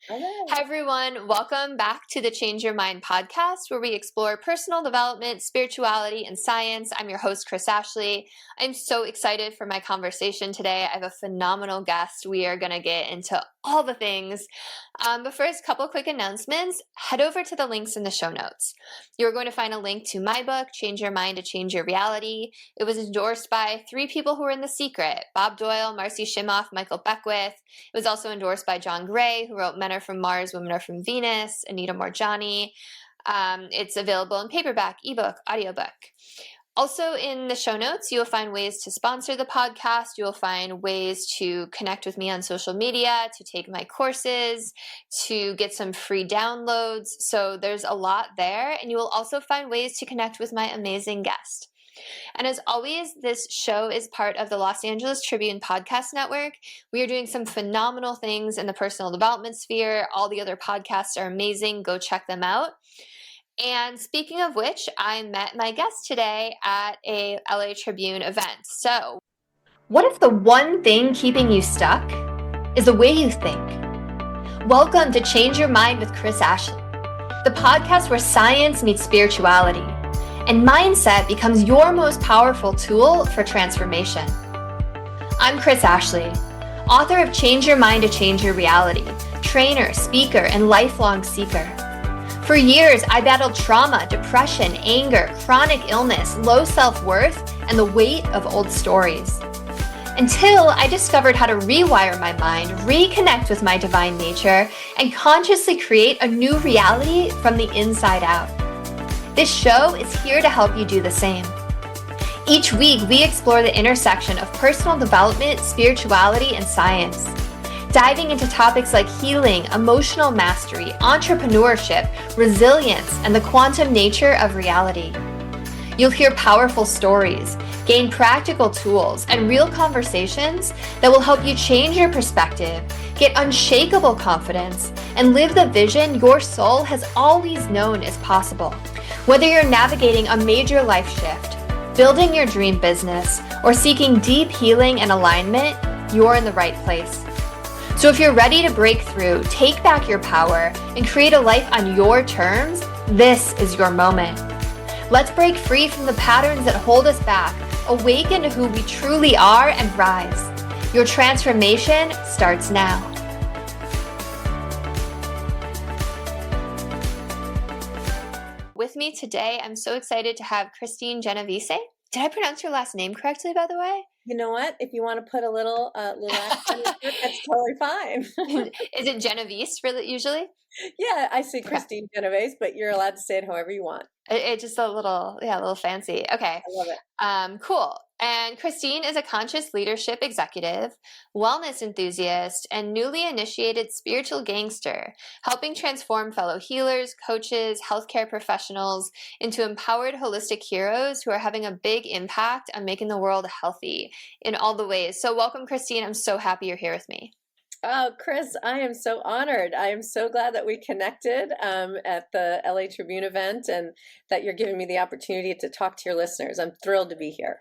All right. Hi, everyone. Welcome back to the Change Your Mind podcast, where we explore personal development, spirituality, and science. I'm your host, Chris Ashley. I'm so excited for my conversation today. I have a phenomenal guest. We are going to get into all the things. But first, a couple quick announcements. Head over to the links in the show notes. You're going to find a link to my book, Change Your Mind to Change Your Reality. It was endorsed by 3 people who were in the secret: Bob Doyle, Marcy Shimoff, Michael Beckwith. It was also endorsed by John Gray, who wrote Men Are From Mars, Women Are From Venus, Anita Morjani. It's available in paperback, ebook, audiobook. Also in the show notes, you'll find ways to sponsor the podcast. You'll find ways to connect with me on social media, to take my courses, to get some free downloads. So there's a lot there. And you will also find ways to connect with my amazing guest. And as always, this show is part of the Los Angeles Tribune Podcast Network. We are doing some phenomenal things in the personal development sphere. All the other podcasts are amazing. Go check them out. And speaking of which, I met my guest today at a LA Tribune event. So, what if the one thing keeping you stuck is the way you think? Welcome to Change Your Mind with Chris Ashley, the podcast where science meets spirituality and mindset becomes your most powerful tool for transformation. I'm Chris Ashley, author of Change Your Mind to Change Your Reality, trainer, speaker, and lifelong seeker. For years, I battled trauma, depression, anger, chronic illness, low self-worth, and the weight of old stories. Until I discovered how to rewire my mind, reconnect with my divine nature, and consciously create a new reality from the inside out. This show is here to help you do the same. Each week, we explore the intersection of personal development, spirituality, and science, diving into topics like healing, emotional mastery, entrepreneurship, resilience, and the quantum nature of reality. You'll hear powerful stories, gain practical tools, and real conversations that will help you change your perspective, get unshakable confidence, and live the vision your soul has always known is possible. Whether you're navigating a major life shift, building your dream business, or seeking deep healing and alignment, you're in the right place. So if you're ready to break through, take back your power, and create a life on your terms, this is your moment. Let's break free from the patterns that hold us back, awaken to who we truly are, and rise. Your transformation starts now. With me today, I'm so excited to have Kristine Genovese. Did I pronounce your last name correctly, by the way? You know what? If you want to put a little accent into it, that's totally fine. Is it Genovese usually? Yeah, I say Kristine Genovese, but you're allowed to say it however you want. It's just a little fancy. Okay. I love it. Cool. And Kristine is a conscious leadership executive, wellness enthusiast, and newly initiated spiritual gangster, helping transform fellow healers, coaches, healthcare professionals into empowered holistic heroes who are having a big impact on making the world healthy in all the ways. So welcome, Kristine. I'm so happy you're here with me. Oh, Chris, I am so honored. I am so glad that we connected at the LA Tribune event and that you're giving me the opportunity to talk to your listeners. I'm thrilled to be here.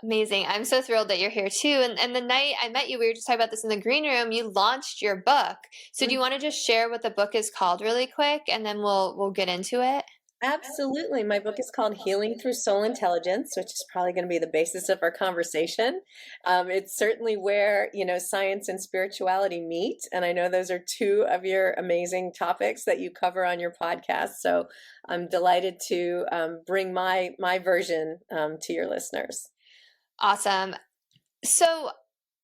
Amazing. I'm so thrilled that you're here too. And the night I met you, we were just talking about this in the green room, you launched your book. So do you want to just share what the book is called really quick, and then we'll get into it? Absolutely. My book is called Healing Through Soul Intelligence, which is probably going to be the basis of our conversation. It's certainly where, science and spirituality meet. And I know those are 2 of your amazing topics that you cover on your podcast. So I'm delighted to bring my version to your listeners. Awesome. So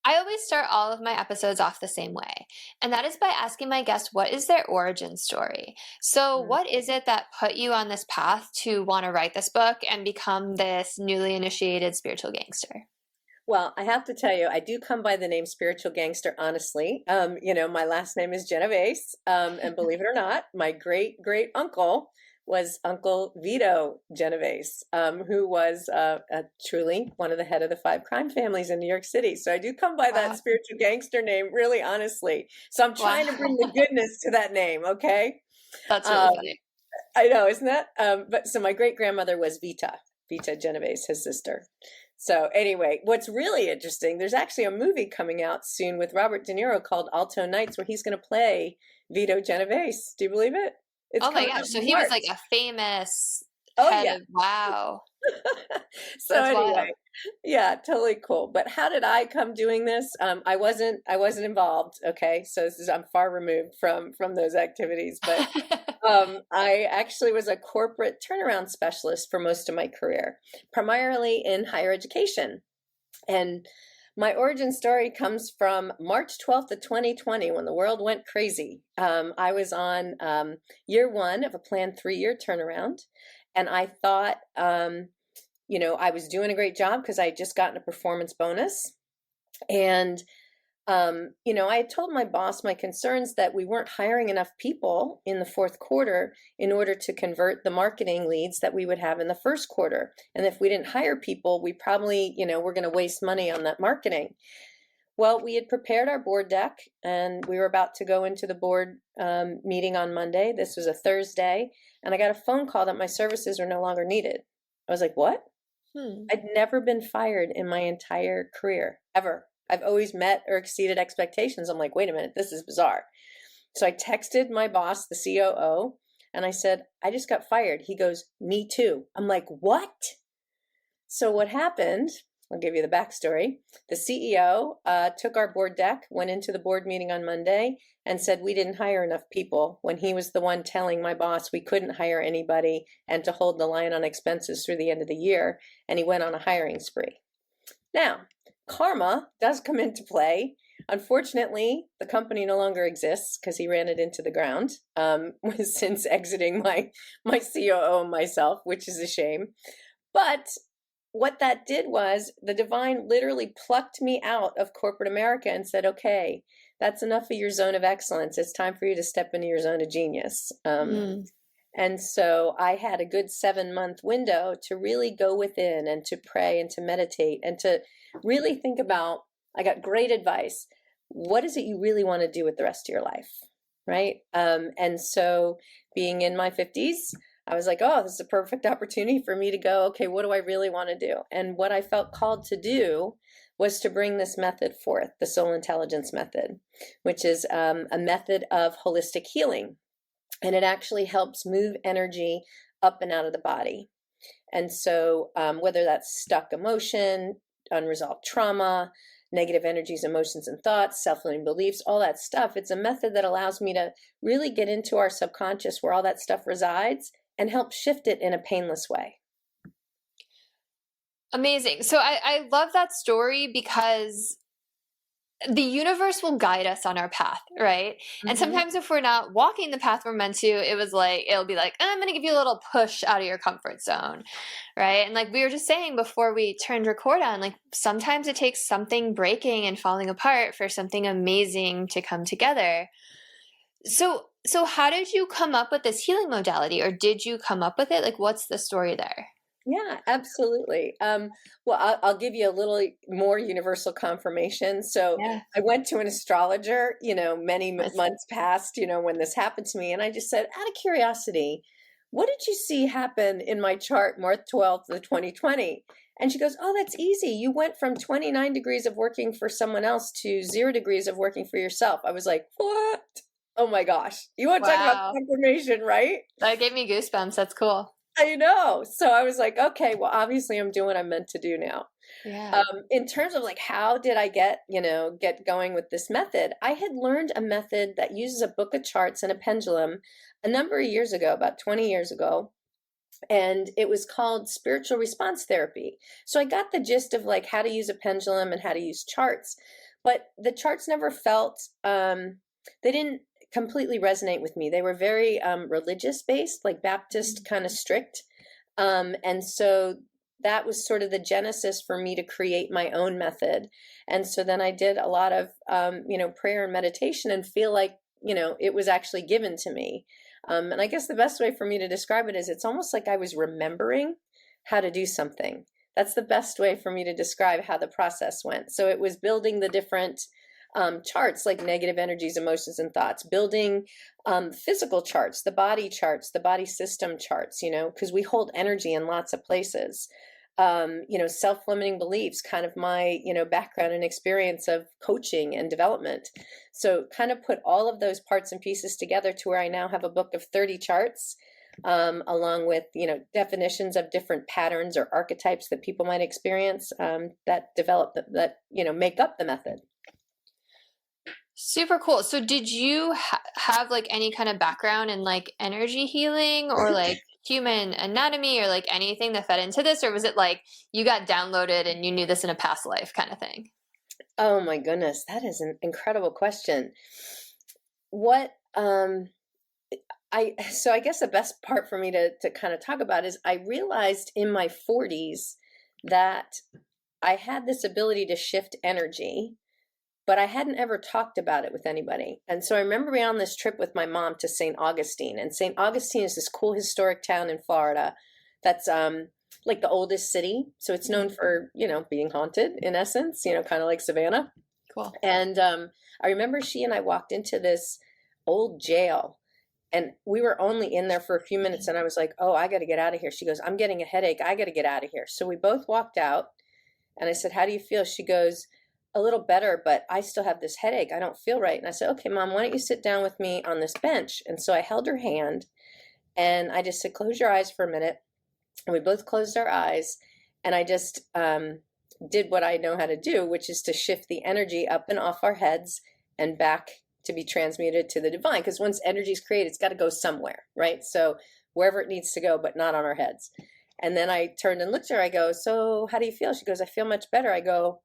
I always start all of my episodes off the same way, and that is by asking my guests, what is their origin story? So what is it that put you on this path to want to write this book and become this newly initiated spiritual gangster? Well, I have to tell you, I do come by the name spiritual gangster, honestly. My last name is Genovese, and believe it or not, my great uncle was Uncle Vito Genovese, who was truly one of the head of the 5 crime families in New York City. So I do come by that spiritual gangster name, really honestly. So I'm trying to bring the goodness to that name, okay? That's really funny. I know, isn't that? But so my great grandmother was Vita Genovese, his sister. So anyway, what's really interesting, there's actually a movie coming out soon with Robert De Niro called Alto Nights where he's going to play Vito Genovese. Do you believe it? It's Oh my coming out gosh. So in he was March. like a famous Oh head yeah. of, wow. So That's anyway, wild. yeah, totally cool. But how did I come doing this? I wasn't involved. Okay, so I'm far removed from those activities. But I actually was a corporate turnaround specialist for most of my career, primarily in higher education. And my origin story comes from March 12th of 2020 when the world went crazy. I was on year one of a planned 3-year turnaround, and I thought, I was doing a great job because I had just gotten a performance bonus. And I had told my boss my concerns that we weren't hiring enough people in the fourth quarter in order to convert the marketing leads that we would have in the first quarter. And if we didn't hire people, we probably, were going to waste money on that marketing. Well, we had prepared our board deck and we were about to go into the board meeting on Monday. This was a Thursday. And I got a phone call that my services are no longer needed. I was like, what? I'd never been fired in my entire career, ever. I've always met or exceeded expectations. I'm like, wait a minute, this is bizarre. So I texted my boss, the COO, and I said, I just got fired. He goes, me too. I'm like, what? So what happened, I'll give you the backstory. The CEO took our board deck, went into the board meeting on Monday, and said we didn't hire enough people when he was the one telling my boss we couldn't hire anybody and to hold the line on expenses through the end of the year. And he went on a hiring spree. Now, karma does come into play. Unfortunately, the company no longer exists because he ran it into the ground since exiting my COO and myself, which is a shame. But what that did was the divine literally plucked me out of corporate America and said, okay, that's enough of your zone of excellence. It's time for you to step into your zone of genius. And so I had a good 7-month window to really go within and to pray and to meditate and to really think about, I got great advice. What is it you really want to do with the rest of your life? Right. And so being in my 50s, I was like, oh, this is a perfect opportunity for me to go, okay, what do I really want to do? And what I felt called to do was to bring this method forth, the soul intelligence method, which is a method of holistic healing. And it actually helps move energy up and out of the body. And so whether that's stuck emotion, unresolved trauma, negative energies, emotions, and thoughts, self-limiting beliefs, all that stuff, it's a method that allows me to really get into our subconscious where all that stuff resides and help shift it in a painless way. Amazing. So I love that story because the universe will guide us on our path, right? And sometimes if we're not walking the path we're meant to, it'll be like, I'm going to give you a little push out of your comfort zone, right? And like we were just saying before we turned record on, like sometimes it takes something breaking and falling apart for something amazing to come together. So how did you come up with this healing modality, or did you come up with it? Like, what's the story there? Yeah, absolutely. Well, I'll give you a little more universal confirmation. So Yeah. I went to an astrologer, many months past, when this happened to me. And I just said, out of curiosity, what did you see happen in my chart March 12th of 2020? And she goes, oh, that's easy. You went from 29 degrees of working for someone else to 0 degrees of working for yourself. I was like, what? Oh my gosh. You want to talk about confirmation, right? That gave me goosebumps. That's cool. I know. So I was like, okay, well, obviously I'm doing what I'm meant to do now. Yeah. In terms of like, how did I get going with this method? I had learned a method that uses a book of charts and a pendulum a number of years ago, about 20 years ago. And it was called spiritual response therapy. So I got the gist of like how to use a pendulum and how to use charts, but the charts never felt, they didn't completely resonate with me. They were very religious based, like Baptist kind of strict. And so that was sort of the genesis for me to create my own method. And so then I did a lot of, prayer and meditation and feel like, it was actually given to me. And I guess the best way for me to describe it is it's almost like I was remembering how to do something. That's the best way for me to describe how the process went. So it was building the different charts like negative energies, emotions, and thoughts, building physical charts, the body system charts, because we hold energy in lots of places. self-limiting beliefs, kind of my, background and experience of coaching and development. So kind of put all of those parts and pieces together to where I now have a book of 30 charts, along with, definitions of different patterns or archetypes that people might experience, that develop that, make up the method. Super cool. So did you have like any kind of background in like energy healing or like human anatomy or like anything that fed into this? Or was it like you got downloaded and you knew this in a past life kind of thing? Oh my goodness, that is an incredible question. What I guess the best part for me to kind of talk about is I realized in my 40s that I had this ability to shift energy, but I hadn't ever talked about it with anybody. And so I remember being on this trip with my mom to St. Augustine. And St. Augustine is this cool historic town in Florida that's like the oldest city. So it's known for, being haunted in essence, kind of like Savannah. Cool. And I remember she and I walked into this old jail, and we were only in there for a few minutes. And I was like, oh, I got to get out of here. She goes, I'm getting a headache. I got to get out of here. So we both walked out, and I said, how do you feel? She goes, a little better, but I still have this headache. I don't feel right. And I said, okay, Mom, why don't you sit down with me on this bench? And so I held her hand, and I just said, close your eyes for a minute. And we both closed our eyes, and I just did what I know how to do, which is to shift the energy up and off our heads and back to be transmuted to the divine. Because once energy is created, it's got to go somewhere, right? So wherever it needs to go, but not on our heads. And then I turned and looked at her. I go, so how do you feel? She goes, I feel much better. I go,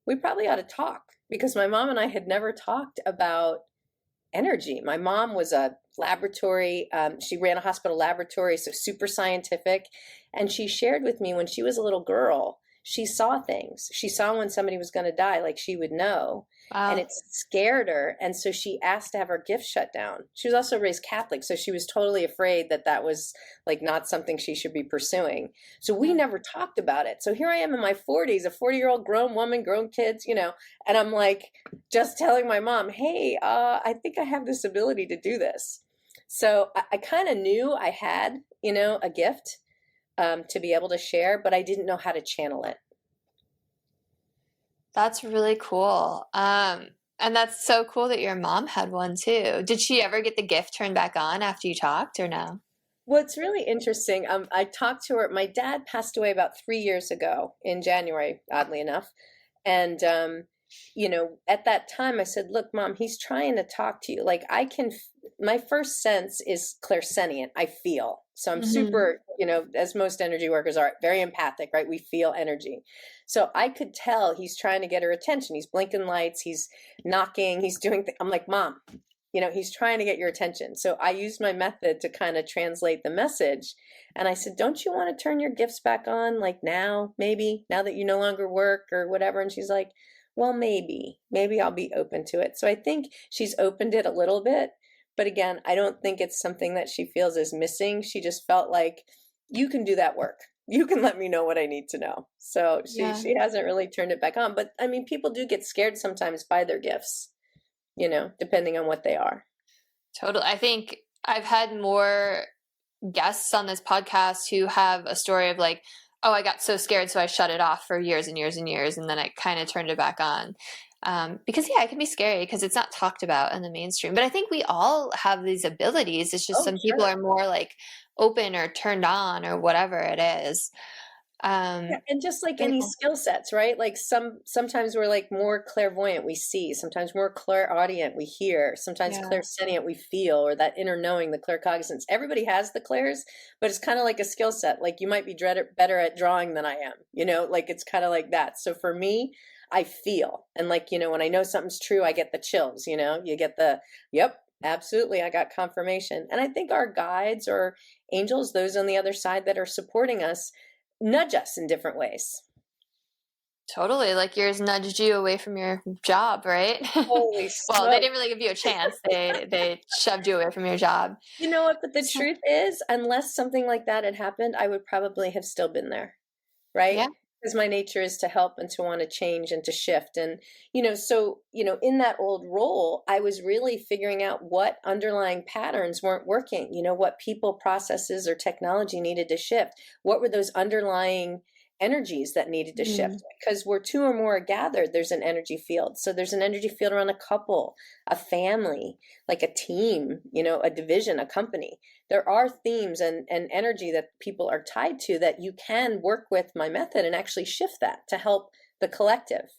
we probably ought to talk, because my mom and I had never talked about energy. My mom was a laboratory, she ran a hospital laboratory, so super scientific. And she shared with me when she was a little girl, she saw things. She saw when somebody was going to die, like she would know. Wow. And it scared her. And so she asked to have her gift shut down. She was also raised Catholic, so she was totally afraid that that was like not something she should be pursuing. So we never talked about it. So here I am in my 40s, a 40-year-old grown woman, grown kids, and I'm like just telling my mom, hey, I think I have this ability to do this. So I kind of knew I had, a gift to be able to share, but I didn't know how to channel it. That's really cool. And that's so cool that your mom had one too. Did she ever get the gift turned back on after you talked or no? Well, it's really interesting. I talked to her. My dad passed away about 3 years ago in January, oddly enough. And, at that time I said, look, Mom, he's trying to talk to you. Like my first sense is clairsentient. I feel. So I'm super, as most energy workers are, very empathic, right? We feel energy. So I could tell he's trying to get her attention. He's blinking lights. He's knocking. He's doing I'm like, Mom, he's trying to get your attention. So I used my method to kind of translate the message. And I said, don't you want to turn your gifts back on? Like now, maybe, now that you no longer work or whatever. And she's like, well, maybe I'll be open to it. So I think she's opened it a little bit. But again, I don't think it's something that she feels is missing. She just felt like, you can do that work. You can let me know what I need to know. So she hasn't really turned it back on. But I mean, people do get scared sometimes by their gifts, depending on what they are. Totally. I think I've had more guests on this podcast who have a story of like, oh, I got so scared, so I shut it off for years and years and years, and then I kind of turned it back on. Because it can be scary because it's not talked about in the mainstream. But I think we all have these abilities. It's just some people are more like open or turned on or whatever it is. And just like any skill sets, right? Like sometimes we're like more clairvoyant, we see. Sometimes more clairaudient, we hear. Sometimes clairsentient, we feel, or that inner knowing, the claircognizance. Everybody has the clairs, but it's kind of like a skill set. Like you might be better at drawing than I am, like it's kind of like that. So for me, I feel, and like, when I know something's true, I get the chills, you get yep, absolutely. I got confirmation. And I think our guides or angels, those on the other side that are supporting us, nudge us in different ways. Totally. Like yours nudged you away from your job, right? Holy Well, they didn't really give you a chance. They shoved you away from your job. You know what? But the truth is, unless something like that had happened, I would probably have still been there. Right? Yeah. Because my nature is to help and to want to change and to shift. And, so, in that old role, I was really figuring out what underlying patterns weren't working, what people, processes, or technology needed to shift. What were those underlying energies that needed to Mm. shift because where two or more are gathered, there's an energy field. So there's an energy field around a couple, a family, like a team, a division, a company. There are themes and energy that people are tied to that you can work with my method and actually shift that to help the collective.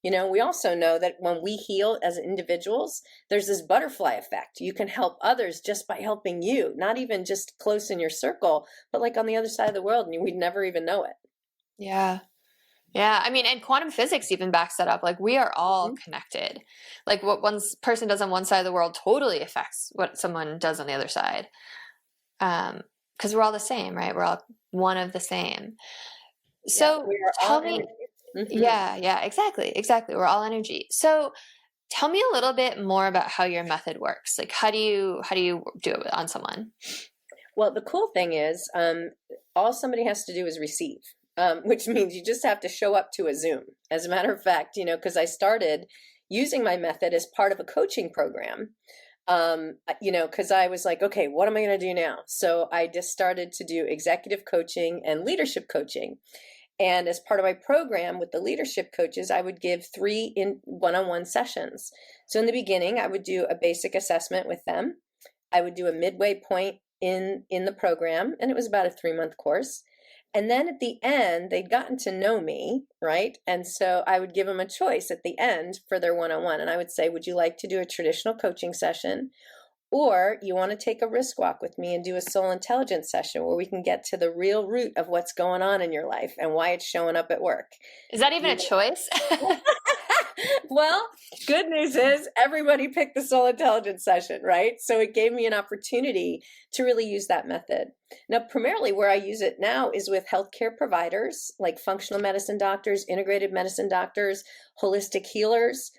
We also know that when we heal as individuals, there's this butterfly effect. You can help others just by helping you, not even just close in your circle, but like on the other side of the world, and we'd never even know it. Yeah. Yeah. I mean, and quantum physics even backs that up. Like we are all Mhm. connected. Like what one person does on one side of the world totally affects what someone does on the other side. Because we're all the same, right? We're all one of the same. Yeah, So we are tell all me, energy. Hmm. yeah, exactly. We're all energy. So tell me a little bit more about how your method works. Like how do you do it on someone? Well, the cool thing is, all somebody has to do is receive, which means you just have to show up to a Zoom. As a matter of fact, because I started using my method as part of a coaching program, because I was like, okay, what am I going to do now? So I just started to do executive coaching and leadership coaching. And as part of my program with the leadership coaches, I would give 3 in one-on-one sessions. So in the beginning, I would do a basic assessment with them. I would do a midway point in the program, and it was about a 3-month course. And then at the end, they'd gotten to know me, right? And so I would give them a choice at the end for their one-on-one. And I would say, would you like to do a traditional coaching session? Or you want to take a risk walk with me and do a soul intelligence session where we can get to the real root of what's going on in your life and why it's showing up at work. Is that Do even a you choice? Well, good news is everybody picked the soul intelligence session, right? So it gave me an opportunity to really use that method. Now, primarily where I use it now is with healthcare providers like functional medicine doctors, integrated medicine doctors, holistic healers,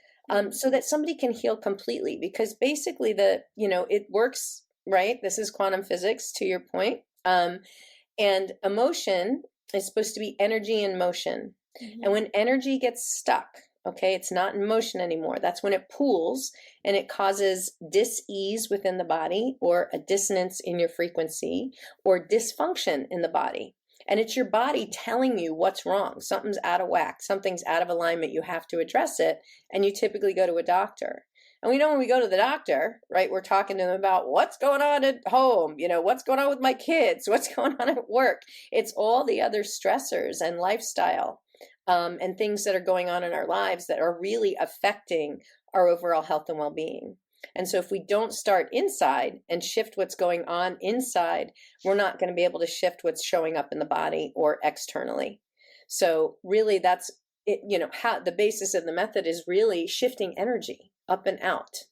so that somebody can heal completely. Because basically, it works, right? This is quantum physics, to your point. And emotion is supposed to be energy in motion. And when energy gets stuck, okay, it's not in motion anymore. That's when it pools and it causes dis-ease within the body or a dissonance in your frequency or dysfunction in the body. And it's your body telling you what's wrong. Something's out of whack. Something's out of alignment. You have to address it. And you typically go to a doctor. And we know when we go to the doctor, right, we're talking to them about what's going on at home, what's going on with my kids, what's going on at work. It's all the other stressors and lifestyle and things that are going on in our lives that are really affecting our overall health and well-being. And so if we don't start inside and shift what's going on inside, we're not going to be able to shift what's showing up in the body or externally. So really that's it, how the basis of the method is really shifting energy up and out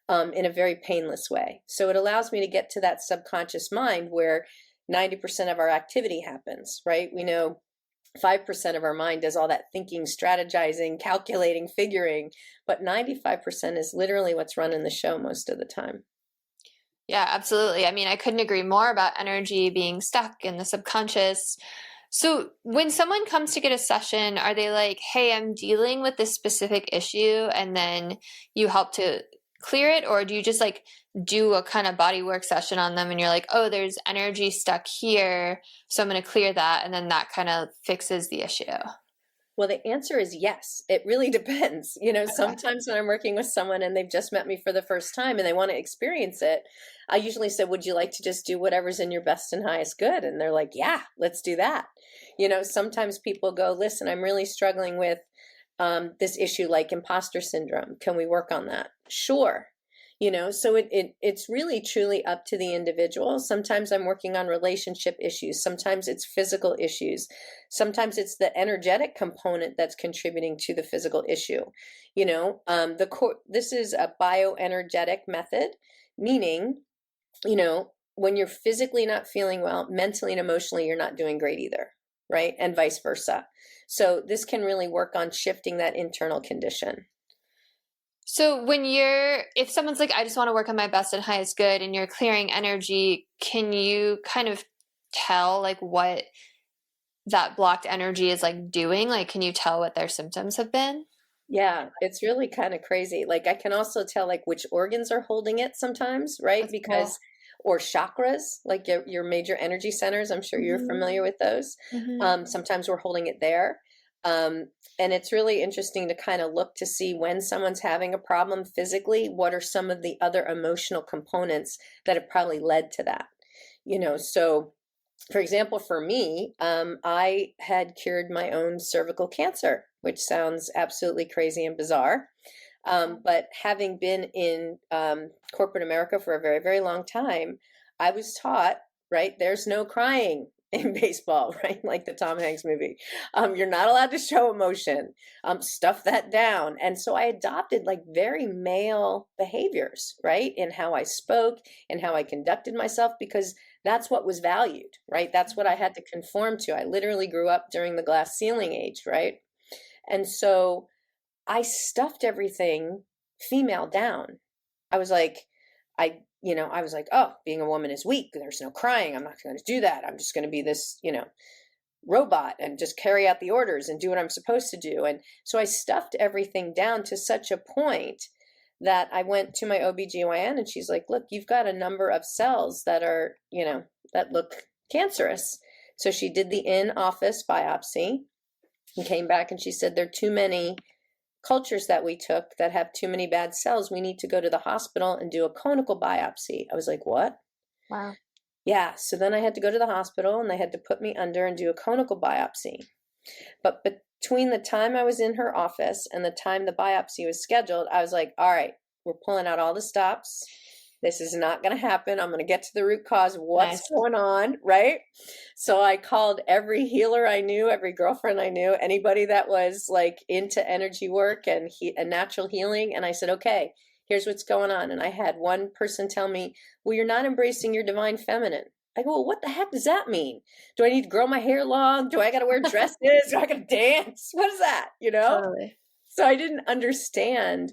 in a very painless way. So it allows me to get to that subconscious mind where 90% of our activity happens, right? We know 5% of our mind does all that thinking, strategizing, calculating, figuring, but 95% is literally what's running the show most of the time. Yeah, absolutely. I mean, I couldn't agree more about energy being stuck in the subconscious. So when someone comes to get a session, are they like, hey, I'm dealing with this specific issue, and then you help to clear it? Or do you just like do a kind of body work session on them and you're like, oh, there's energy stuck here, so I'm going to clear that, and then that kind of fixes the issue? Well, the answer is yes. It really depends. Okay. Sometimes when I'm working with someone and they've just met me for the first time and they want to experience it, I usually say, would you like to just do whatever's in your best and highest good? And they're like, yeah, let's do that. Sometimes people go, listen, I'm really struggling with this issue like imposter syndrome. Can we work on that? Sure. So it's really truly up to the individual. Sometimes I'm working on relationship issues. Sometimes it's physical issues. Sometimes it's the energetic component that's contributing to the physical issue. This is a bioenergetic method, meaning, when you're physically not feeling well, mentally and emotionally, you're not doing great either, right? And vice versa. So this can really work on shifting that internal condition. So if someone's like, I just want to work on my best and highest good, and you're clearing energy, can you kind of tell like what that blocked energy is like doing? Like, can you tell what their symptoms have been? Yeah, it's really kind of crazy. Like I can also tell like which organs are holding it sometimes, right? That's Because cool. or chakras, like your major energy centers. I'm sure you're familiar with those. Sometimes we're holding it there. And it's really interesting to kind of look to see when someone's having a problem physically, what are some of the other emotional components that have probably led to that? So for example, for me, I had cured my own cervical cancer, which sounds absolutely crazy and bizarre. But having been in corporate America for a very, very long time, I was taught, right, there's no crying in baseball, right? Like the Tom Hanks movie. You're not allowed to show emotion. Stuff that down. And so I adopted like very male behaviors, right? In how I spoke and how I conducted myself, because that's what was valued, right? That's what I had to conform to. I literally grew up during the glass ceiling age, right? And so I stuffed everything female down. I was like, I was like, oh, being a woman is weak. There's no crying. I'm not going to do that. I'm just going to be this, robot and just carry out the orders and do what I'm supposed to do. And so I stuffed everything down to such a point that I went to my OBGYN and she's like, look, you've got a number of cells that are, that look cancerous. So she did the in-office biopsy and came back and she said, there are too many cultures that we took that have too many bad cells. We need to go to the hospital and do a conical biopsy. I was like, what? Wow. Yeah. So then I had to go to the hospital and they had to put me under and do a conical biopsy. But between the time I was in her office and the time the biopsy was scheduled, I was like, all right, we're pulling out all the stops. This is not going to happen. I'm going to get to the root cause of what's going on, right? So I called every healer I knew, every girlfriend I knew, anybody that was like into energy work and natural healing. And I said, okay, here's what's going on. And I had one person tell me, well, you're not embracing your divine feminine. I go, well, what the heck does that mean? Do I need to grow my hair long? Do I got to wear dresses? Do I got to dance? What is that? Totally. So I didn't understand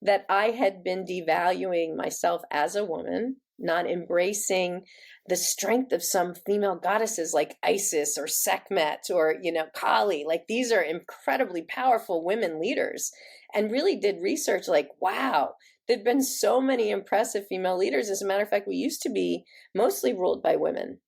that I had been devaluing myself as a woman, not embracing the strength of some female goddesses like Isis or Sekhmet or, Kali. Like these are incredibly powerful women leaders, and really did research like, wow, there've been so many impressive female leaders. As a matter of fact, we used to be mostly ruled by women.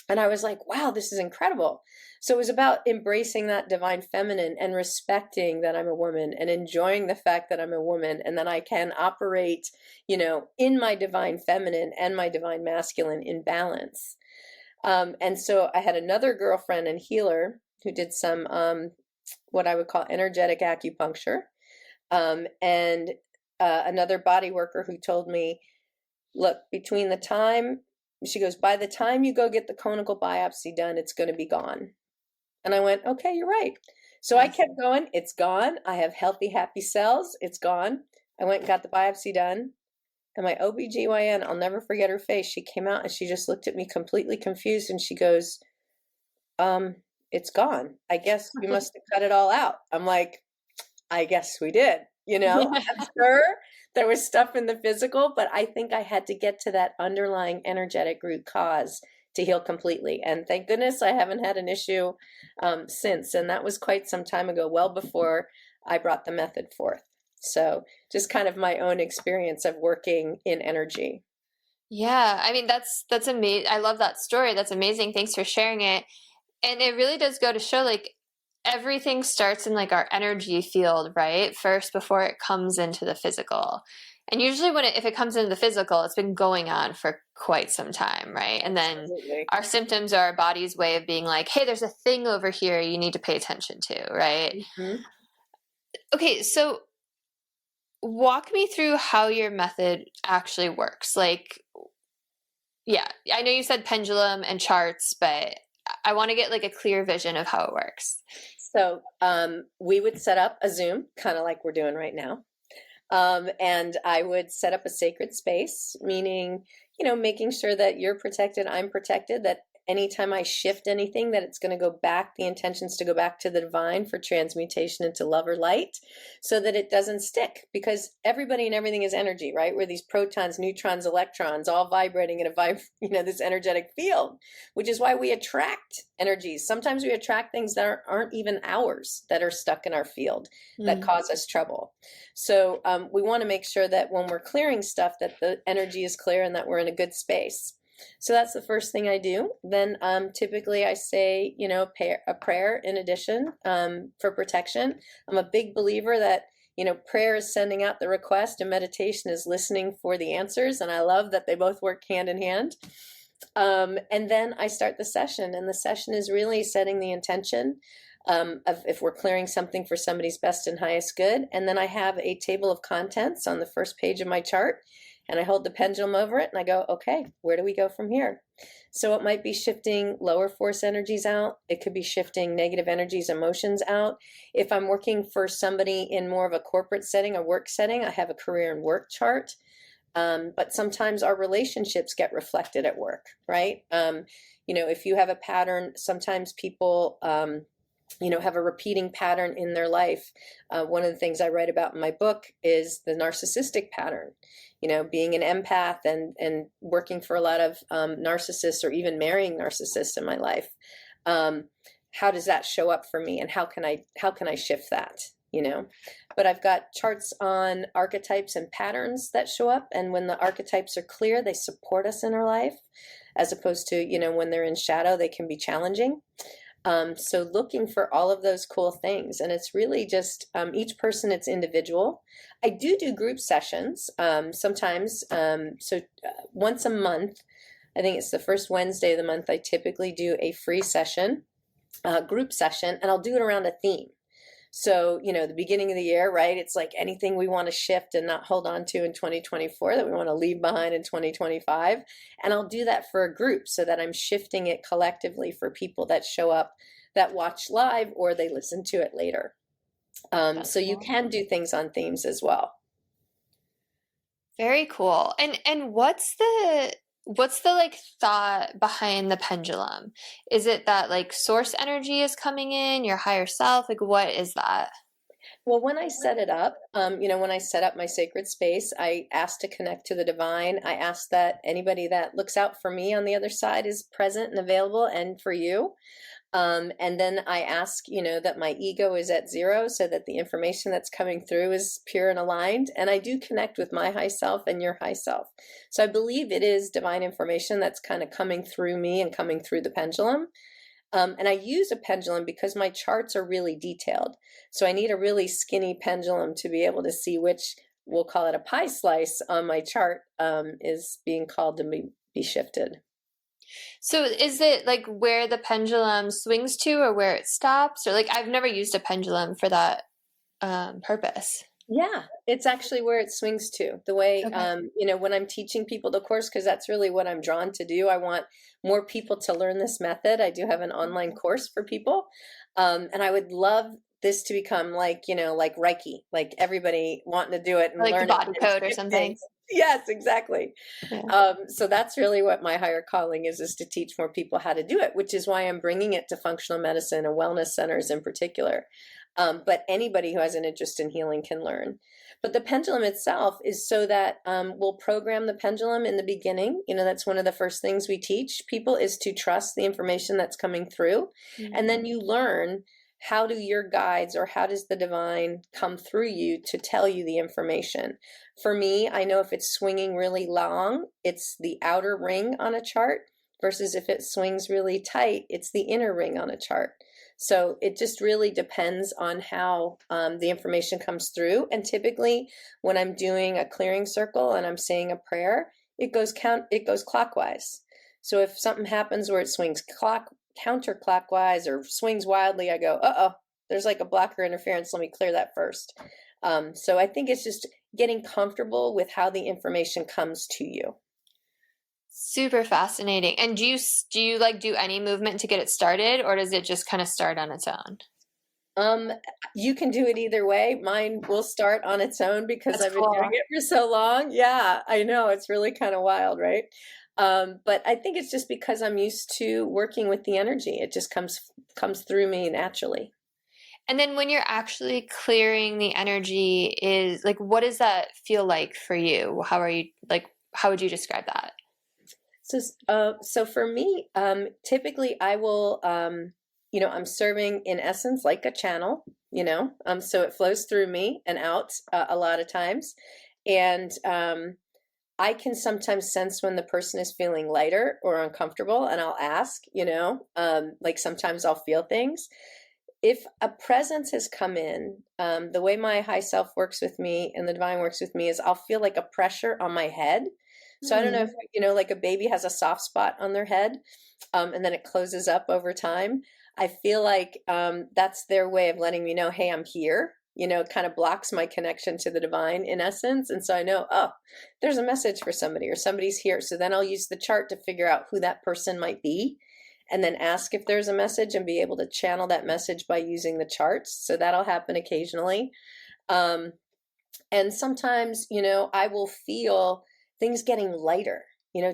And I was like, wow, this is incredible. So it was about embracing that divine feminine and respecting that I'm a woman and enjoying the fact that I'm a woman and that I can operate, in my divine feminine and my divine masculine in balance. And so I had another girlfriend and healer who did some, what I would call energetic acupuncture, and another body worker who told me, look, between the time, she goes, by the time you go get the conical biopsy done, it's going to be gone. And I went, okay, you're right. So I kept going. It's gone. I have healthy, happy cells. It's gone. I went and got the biopsy done. And my OBGYN, I'll never forget her face. She came out and she just looked at me completely confused. And she goes, it's gone. I guess we must have cut it all out. I'm like, I guess we did. I'm sure there was stuff in the physical, but I think I had to get to that underlying energetic root cause to heal completely. And thank goodness I haven't had an issue since. And that was quite some time ago, well before I brought the method forth. So just kind of my own experience of working in energy. Yeah, I mean, that's amazing. I love that story. That's amazing. Thanks for sharing it. And it really does go to show like everything starts in like our energy field, right? First, before it comes into the physical. And usually if it comes into the physical, it's been going on for quite some time, right? And then Absolutely. Our symptoms are our body's way of being like, hey, there's a thing over here you need to pay attention to, right? Mm-hmm. Okay, so walk me through how your method actually works. Like, yeah, I know you said pendulum and charts, but I want to get like a clear vision of how it works. So we would set up a Zoom, kind of like we're doing right now. And I would set up a sacred space, meaning, making sure that you're protected, I'm protected, that anytime I shift anything, that it's going to go back, the intention's to go back to the divine for transmutation into love or light, so that it doesn't stick, because everybody and everything is energy, right? We're these protons, neutrons, electrons, all vibrating in this energetic field, which is why we attract energies. Sometimes we attract things that aren't even ours, that are stuck in our field, that cause us trouble. So we want to make sure that when we're clearing stuff, that the energy is clear and that we're in a good space. So that's the first thing I do. Then typically I say, a prayer in addition, for protection. I'm a big believer that, prayer is sending out the request and meditation is listening for the answers. And I love that they both work hand in hand. And then I start the session, and the session is really setting the intention of if we're clearing something for somebody's best and highest good. And then I have a table of contents on the first page of my chart, and I hold the pendulum over it and I go, okay, where do we go from here? So it might be shifting lower force energies out. It could be shifting negative energies, emotions out. If I'm working for somebody in more of a corporate setting, a work setting, I have a career and work chart. But sometimes our relationships get reflected at work, right? If you have a pattern, sometimes people, have a repeating pattern in their life. One of the things I write about in my book is the narcissistic pattern, being an empath and working for a lot of narcissists, or even marrying narcissists in my life. How does that show up for me, and how can I shift that? But I've got charts on archetypes and patterns that show up. And when the archetypes are clear, they support us in our life, as opposed to, when they're in shadow, they can be challenging. So looking for all of those cool things. And it's really just each person, it's individual. I do group sessions sometimes. Once a month, I think it's the first Wednesday of the month, I typically do a free session, group session, and I'll do it around a theme. So, the beginning of the year, right? It's like anything we want to shift and not hold on to in 2024 that we want to leave behind in 2025. And I'll do that for a group so that I'm shifting it collectively for people that show up, that watch live, or they listen to it later. So you can do things on themes as well. Very cool. And what's the thought behind the pendulum? Is it that source energy is coming in, your higher self? What is that? Well, when I set it up, when I set up my sacred space, I asked to connect to the divine. I asked that anybody that looks out for me on the other side is present and available, and for you. And then I ask, that my ego is at zero, so that the information that's coming through is pure and aligned. And I do connect with my high self and your high self. So I believe it is divine information that's kind of coming through me and coming through the pendulum. And I use a pendulum because my charts are really detailed. So I need a really skinny pendulum to be able to see which, we'll call it a pie slice on my chart, is being called to be shifted. So is it where the pendulum swings to, or where it stops? Or I've never used a pendulum for that purpose. Yeah, it's actually where it swings to. The way, okay. When I'm teaching people the course, because that's really what I'm drawn to do. I want more people to learn this method. I do have an online course for people. And I would love this to become like Reiki, like everybody wanting to do it and learn the body code or something. Yes, exactly. Yeah. So that's really what my higher calling is to teach more people how to do it, which is why I'm bringing it to functional medicine and wellness centers in particular. But anybody who has an interest in healing can learn. But the pendulum itself is so that we'll program the pendulum in the beginning. That's one of the first things we teach people, is to trust the information that's coming through. Mm-hmm. And then you learn, how do your guides, or how does the divine come through you to tell you the information? For me, I know if it's swinging really long, it's the outer ring on a chart, versus if it swings really tight, it's the inner ring on a chart. So it just really depends on how the information comes through. And typically when I'm doing a clearing circle and I'm saying a prayer, it goes clockwise. So if something happens where it swings counterclockwise or swings wildly, I go, there's a blocker interference. Let me clear that first. So I think it's just getting comfortable with how the information comes to you. Super fascinating. And do you do any movement to get it started, or does it just kind of start on its own? You can do it either way. Mine will start on its own because That's I've been cool. doing it for so long. Yeah, I know. It's really kind of wild, right? But I think it's just because I'm used to working with the energy. It just comes through me naturally. And then when you're actually clearing the energy, is like, what does that feel like for you? How are you, like, how would you describe that? So for me, typically I will, I'm serving in essence like a channel, so it flows through me and out a lot of times. And I can sometimes sense when the person is feeling lighter or uncomfortable, and I'll ask, like sometimes I'll feel things. If a presence has come in, the way my high self works with me and the divine works with me is I'll feel like a pressure on my head. So I don't know if, like a baby has a soft spot on their head, and then it closes up over time. I feel like that's their way of letting me know, hey, I'm here. It kind of blocks my connection to the divine in essence. And so I know, oh, there's a message for somebody or somebody's here. So then I'll use the chart to figure out who that person might be and then ask if there's a message and be able to channel that message by using the charts. So that'll happen occasionally. And sometimes, I will feel things getting lighter.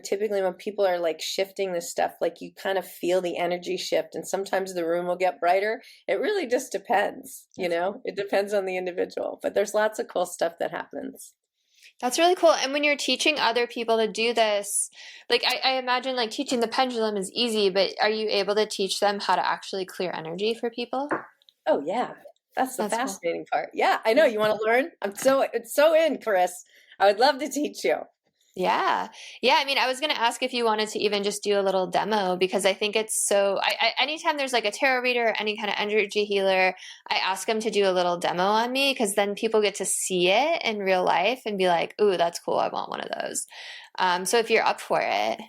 Typically when people are like shifting this stuff, like you kind of feel the energy shift, and sometimes the room will get brighter. It really just depends, it depends on the individual, but there's lots of cool stuff that happens. That's really cool. And when you're teaching other people to do this, like I imagine like teaching the pendulum is easy, but are you able to teach them how to actually clear energy for people? Oh yeah. That's the That's cool. fascinating part. Yeah, I know. You want to learn? It's so in, Chris. I would love to teach you. Yeah. Yeah. I mean, I was going to ask if you wanted to even just do a little demo, because I think it's so, anytime there's like a tarot reader or any kind of energy healer, I ask them to do a little demo on me, because then people get to see it in real life and be like, ooh, that's cool. I want one of those. So if you're up for it.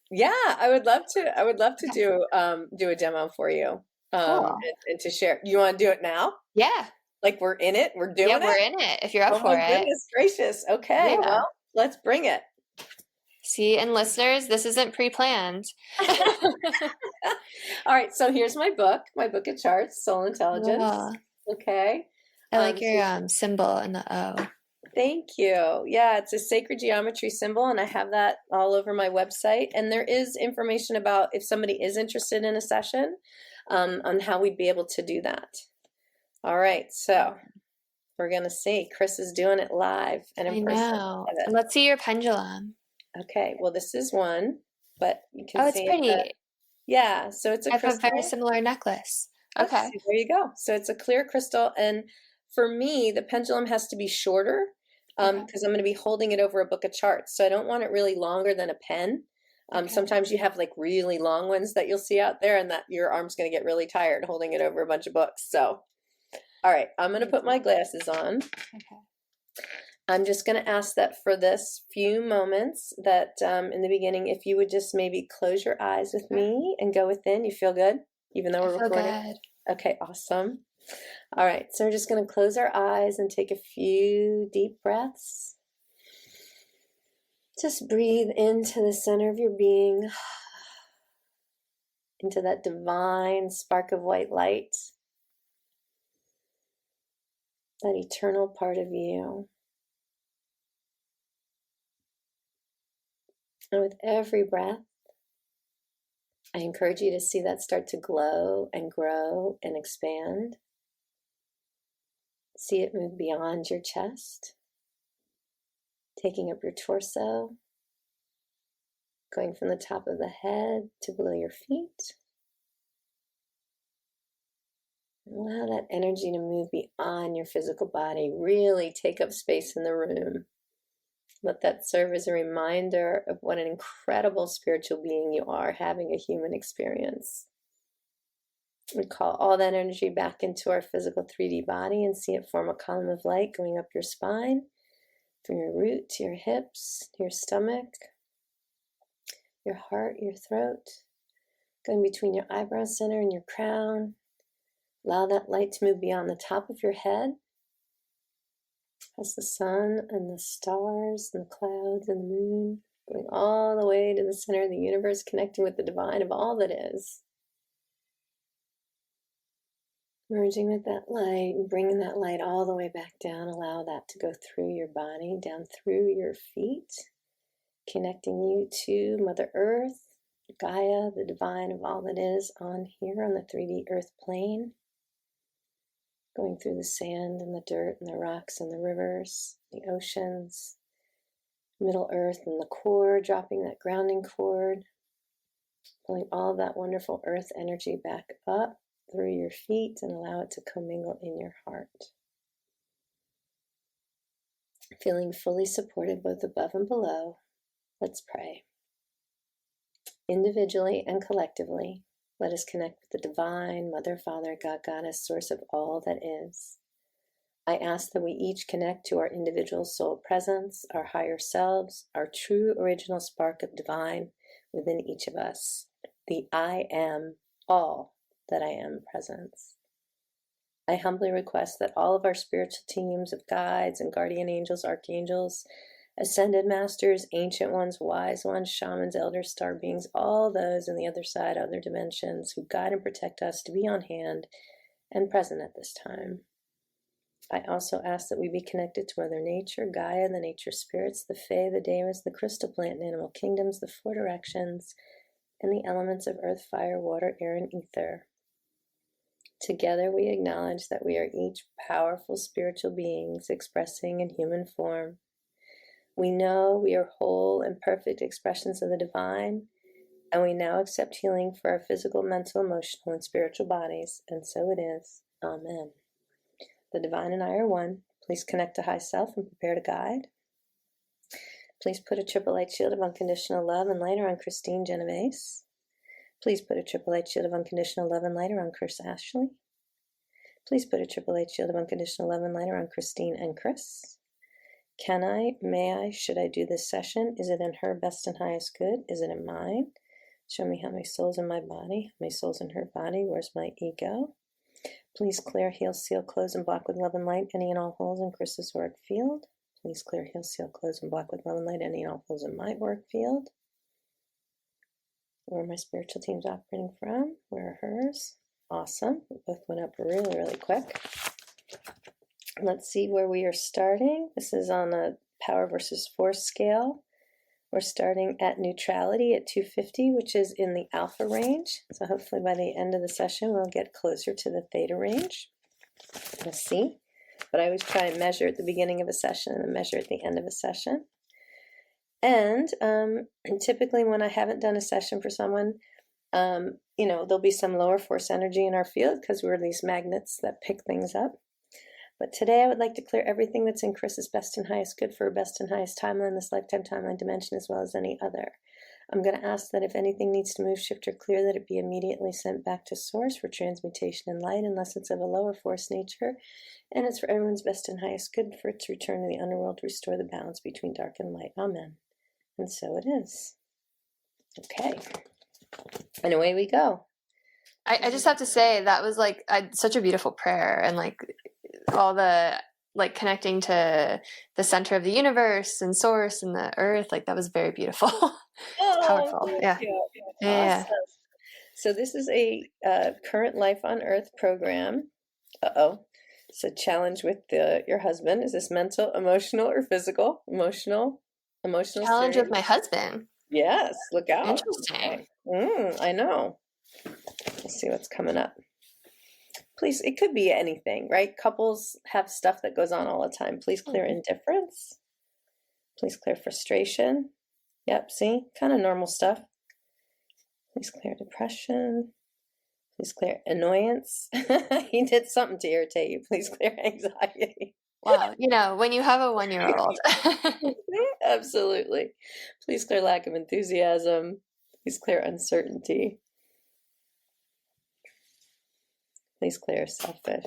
Yeah, I would love to. I would love to do a demo for you. Cool. And to share. You want to do it now? Yeah. Like we're in it? We're Yeah, doing we're it? in it if you're up Oh for my it. goodness gracious. Okay, Yeah. well, let's bring it. See, and listeners, this isn't pre-planned. All right, so here's my book of charts, Soul Intelligence. Cool. Okay. I like So your symbol and the O. thank you. Yeah, it's a sacred geometry symbol, and I have that all over my website. And there is information about if somebody is interested in a session, on how we'd be able to do that. All right, so we're gonna see. Chris is doing it live and in I person. know. Let's see your pendulum. Okay, well, this is one, but you can Oh, it's see it. pretty. Yeah, so it's a I have a very crystal. similar necklace. Oh, Okay. see, there you go. So it's a clear crystal, and for me, the pendulum has to be shorter Okay. because I'm going to be holding it over a book of charts. So I don't want it really longer than a pen. Okay. Sometimes you have like really long ones that you'll see out there, and that your arm's going to get really tired holding it over a bunch of books. So, all right, I'm going to put my glasses on. Okay. I'm just going to ask that for this few moments that in the beginning, if you would just maybe close your eyes with me and go within. You feel good, even though we're recording? Good. Okay, awesome. All right, so we're just going to close our eyes and take a few deep breaths. Just breathe into the center of your being, into that divine spark of white light, that eternal part of you. And with every breath, I encourage you to see that start to glow and grow and expand. See it move beyond your chest, taking up your torso, going from the top of the head to below your feet. Allow that energy to move beyond your physical body. Really take up space in the room. Let that serve as a reminder of what an incredible spiritual being you are, having a human experience. We call all that energy back into our physical 3D body and see it form a column of light going up your spine, from your root to your hips, to your stomach, your heart, your throat, going between your eyebrow center and your crown. Allow that light to move beyond the top of your head, as the sun and the stars and the clouds and the moon, going all the way to the center of the universe, connecting with the divine of all that is. Merging with that light and bringing that light all the way back down. Allow that to go through your body, down through your feet, Connecting you to Mother Earth, Gaia, the divine of all that is on here on the 3D Earth plane. Going through the sand and the dirt and the rocks and the rivers, the oceans, Middle Earth and the core, dropping that grounding cord, pulling all of that wonderful earth energy back up through your feet and allow it to commingle in your heart. Feeling fully supported both above and below, let's pray. Individually and collectively, let us connect with the divine Mother, Father, God, Goddess, source of all that is. I ask that we each connect to our individual soul presence, our higher selves, our true original spark of divine within each of us, the I am all that I am presence. I humbly request that all of our spiritual teams of guides and guardian angels, archangels, ascended masters, ancient ones, wise ones, shamans, elders, star beings, all those in the other side, other dimensions who guide and protect us to be on hand and present at this time. I also ask that we be connected to Mother Nature, Gaia, the nature spirits, the Fae, the Devas, the crystal plant and animal kingdoms, the four directions, and the elements of earth, fire, water, air, and ether. Together we acknowledge that we are each powerful spiritual beings expressing in human form. We know we are whole and perfect expressions of the divine, and we now accept healing for our physical, mental, emotional, and spiritual bodies, and so it is. Amen. The divine and I are one. Please connect to high self and prepare to guide. Please put a triple light shield of unconditional love and light around Kristine, Genovese. Please put a triple light shield of unconditional love and light around Chris, Ashley. Please put a triple light shield of unconditional love and light around Kristine and Chris. Can I, may I, should I do this session? Is it in her best and highest good? Is it in mine? Show me how my soul's in my body. My soul's in her body. Where's my ego? Please clear, heal, seal, close, and block with love and light any and all holes in Chris's auric field. Please clear, heal, seal, close, and block with love and light any and all holes in my auric field. Where are my spiritual teams operating from? Where are hers? Awesome. We both went up really, really quick. Let's see where we are starting. This is on a power versus force scale. We're starting at neutrality at 250, which is in the alpha range. So hopefully by the end of the session, we'll get closer to the theta range. We'll see. But I always try and measure at the beginning of a session and measure at the end of a session. And typically when I haven't done a session for someone, there'll be some lower force energy in our field because we're these magnets that pick things up. But today I would like to clear everything that's in Chris's best and highest good for her best and highest timeline, this lifetime timeline dimension, as well as any other. I'm going to ask that if anything needs to move, shift, or clear, that it be immediately sent back to source for transmutation and light, unless it's of a lower force nature, and it's for everyone's best and highest good for it to return to the underworld to restore the balance between dark and light. Amen. And so it is. Okay. And away we go. I just have to say that was such a beautiful prayer, and all the connecting to the center of the universe and source and the earth, that was very beautiful. It's powerful. Yeah. Yeah. Awesome. So this is a current life on earth program. It's a challenge with your husband. Is this mental, emotional, or physical? Emotional Challenge serious? with my husband. Yes, look out. Interesting. I know. Let's see what's coming up. Please, it could be anything, right? Couples have stuff that goes on all the time. Please clear indifference. Please clear frustration. Yep, see? Kind of normal stuff. Please clear depression. Please clear annoyance. He did something to irritate you. Please clear anxiety. Wow, when you have a 1-year-old. Absolutely. Please clear lack of enthusiasm. Please clear uncertainty. Please clear selfish.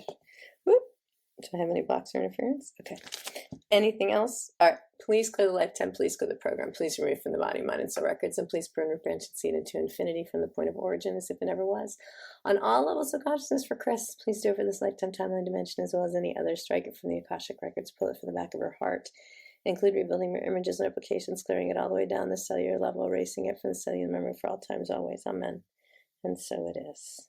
Whoop. Do I have any blocks or interference? Okay. Anything else? All right. Please clear the lifetime. Please clear the program. Please remove from the body, mind, and soul records. And please burn, branch, and seed into infinity from the point of origin as if it never was. On all levels of consciousness for Chris, please do it for this lifetime, timeline, dimension, as well as any other. Strike it from the Akashic records. Pull it from the back of her heart. Include rebuilding mirror images and replications, clearing it all the way down the cellular level, erasing it from the cellular memory for all times, always. Amen. And so it is.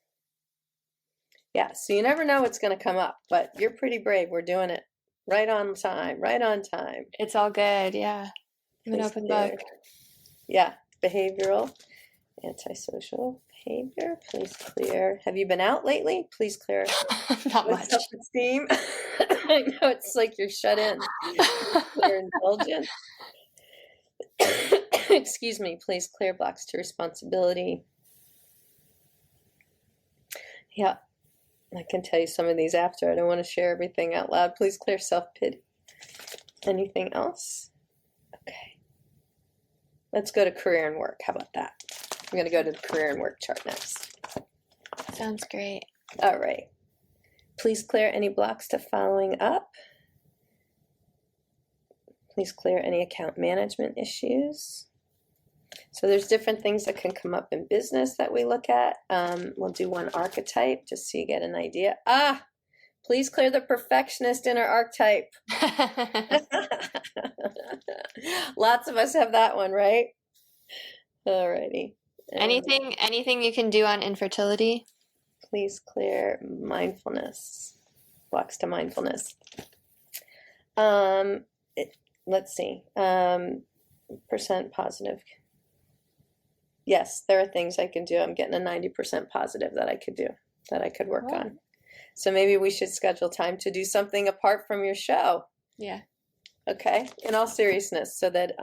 Yeah, so you never know what's going to come up, but you're pretty brave. We're doing it right on time, right on time. It's all good, yeah. I'm an Please open clear. book. Yeah, behavioral, antisocial behavior. Please clear. Have you been out lately? Please clear. Not With much. self-esteem. I know it's like you're shut in. Clear indulgence. Excuse me. Please clear blocks to responsibility. Yeah, I can tell you some of these after. I don't want to share everything out loud. Please clear self-pity. Anything else? Okay. Let's go to career and work. How about that? I'm going to go to the career and work chart next. Sounds great. All right. Please clear any blocks to following up. Please clear any account management issues. So there's different things that can come up in business that we look at. We'll do one archetype just so you get an idea. Please clear the perfectionist inner archetype. Lots of us have that one, right? Alrighty. Anything you can do on infertility? Please clear mindfulness. Blocks to mindfulness. Let's see. Percent positive. Yes, there are things I can do. I'm getting a 90% positive that I could do, that I could work on. So maybe we should schedule time to do something apart from your show. Yeah. Okay. In all seriousness, so that,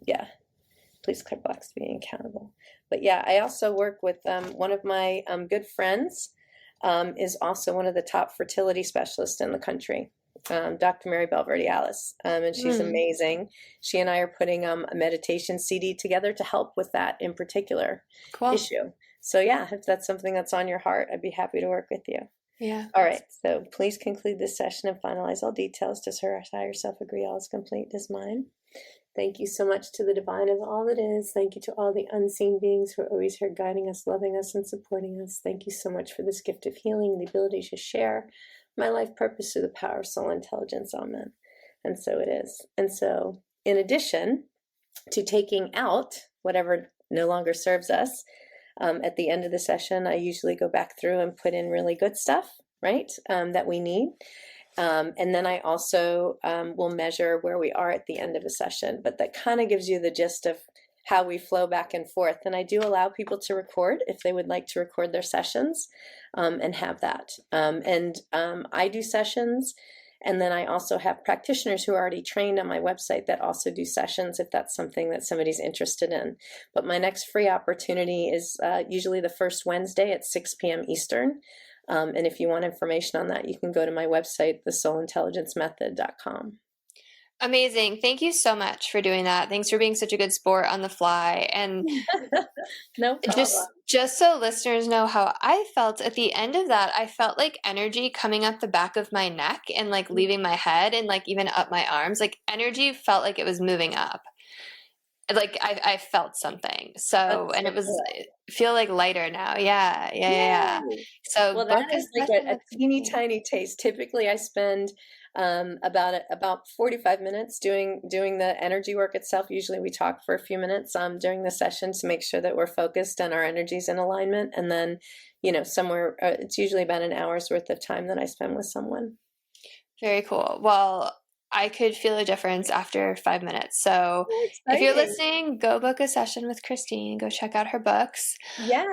yeah, please clear blocks to being accountable. But yeah, I also work with one of my good friends, is also one of the top fertility specialists in the country. Dr. Mary Belverde Alice, and she's amazing. She and I are putting a meditation CD together to help with that in particular issue. So yeah, if that's something that's on your heart, I'd be happy to work with you. Yeah. All right. So please conclude this session and finalize all details. Does her higher self agree all is complete as mine? Thank you so much to the divine of all that is. Thank you to all the unseen beings who are always here guiding us, loving us, and supporting us. Thank you so much for this gift of healing, the ability to share my life purpose through the power of soul intelligence. Amen. And so it is. And so in addition to taking out whatever no longer serves us, at the end of the session, I usually go back through and put in really good stuff, right, that we need. And then I also will measure where we are at the end of a session. But that kind of gives you the gist of how we flow back and forth. And I do allow people to record if they would like to record their sessions, and have that. I do sessions, and then I also have practitioners who are already trained on my website that also do sessions if that's something that somebody's interested in. But my next free opportunity is usually the first Wednesday at 6 p.m. Eastern. And if you want information on that, you can go to my website, thesoulintelligencemethod.com. Amazing. Thank you so much for doing that. Thanks for being such a good sport on the fly. And No problem. Just so listeners know how I felt at the end of that, I felt like energy coming up the back of my neck and like leaving my head and like even up my arms. Like energy felt like it was moving up. Like I felt something. So, and it was feel like lighter now. Yeah. So well, that is like a teeny tiny taste. Typically I spend about 45 minutes doing the energy work itself. Usually we talk for a few minutes during the session to make sure that we're focused and our energy's in alignment. And then, somewhere it's usually about an hour's worth of time that I spend with someone. Very cool. Well, I could feel a difference after 5 minutes. So if you're listening, go book a session with Kristine. Go check out her books. Yeah,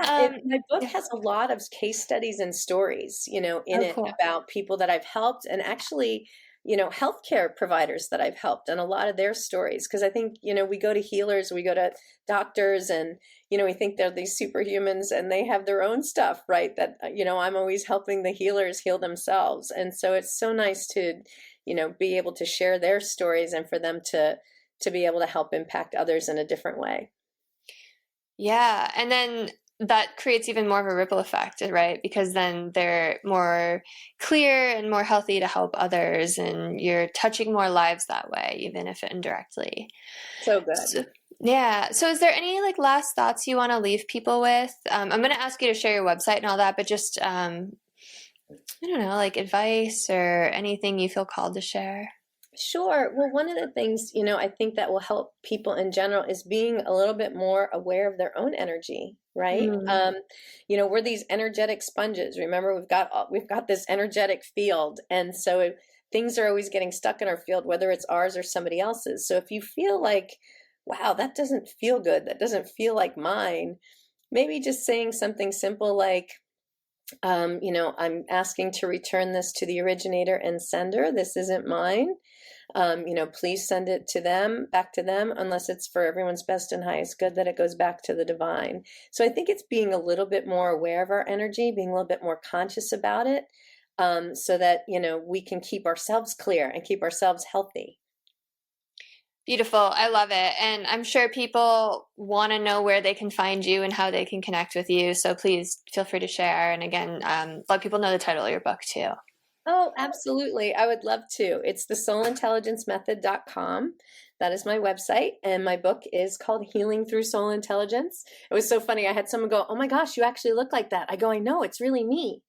my book has a lot of case studies and stories, in it about people that I've helped, and actually, healthcare providers that I've helped, and a lot of their stories. Because I think, we go to healers, we go to doctors, and, we think they're these superhumans, and they have their own stuff, right? That, I'm always helping the healers heal themselves. And so it's so nice to, be able to share their stories and for them to be able to help impact others in a different way. Yeah. And then that creates even more of a ripple effect, right? Because then they're more clear and more healthy to help others, and you're touching more lives that way, even if indirectly. So good. So is there any last thoughts you want to leave people with? I'm going to ask you to share your website and all that, but just, I don't know, advice or anything you feel called to share. Sure. Well, one of the things, I think that will help people in general is being a little bit more aware of their own energy, right? We're these energetic sponges. Remember, we've got this energetic field. And so things are always getting stuck in our field, whether it's ours or somebody else's. So if you feel like, wow, that doesn't feel good, that doesn't feel like mine, maybe just saying something simple like, I'm asking to return this to the originator and sender. This isn't mine. Please send it to them, back to them, unless it's for everyone's best and highest good, that it goes back to the divine. So I think it's being a little bit more aware of our energy, being a little bit more conscious about it, so that, we can keep ourselves clear and keep ourselves healthy. Beautiful. I love it. And I'm sure people want to know where they can find you and how they can connect with you. So please feel free to share. And again, let people know the title of your book too. Oh, absolutely. I would love to. It's thesoulintelligencemethod.com. That is my website. And my book is called Healing Through Soul Intelligence. It was so funny. I had someone go, "Oh my gosh, you actually look like that." I go, "I know, it's really me."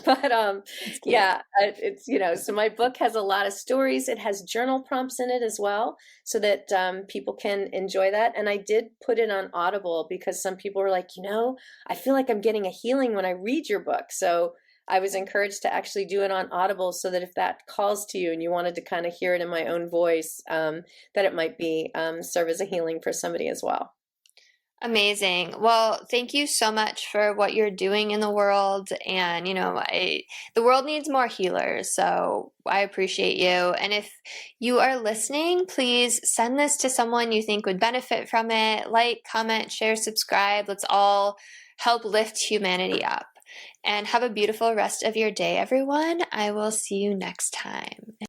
But yeah, it's, so my book has a lot of stories. It has journal prompts in it as well, so that people can enjoy that. And I did put it on Audible because some people were like, I feel like I'm getting a healing when I read your book. So I was encouraged to actually do it on Audible, so that if that calls to you and you wanted to kind of hear it in my own voice, that it might be serve as a healing for somebody as well. Amazing. Well, thank you so much for what you're doing in the world. And, the world needs more healers. So I appreciate you. And if you are listening, please send this to someone you think would benefit from it. Like, comment, share, subscribe. Let's all help lift humanity up. And have a beautiful rest of your day, everyone. I will see you next time.